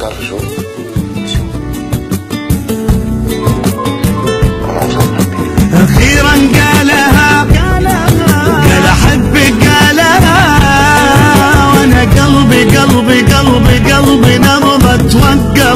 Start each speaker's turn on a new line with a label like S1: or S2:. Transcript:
S1: تعرف شو؟
S2: اخيرا قالها قال احبك قالها، وانا قلبي نبض اتوقف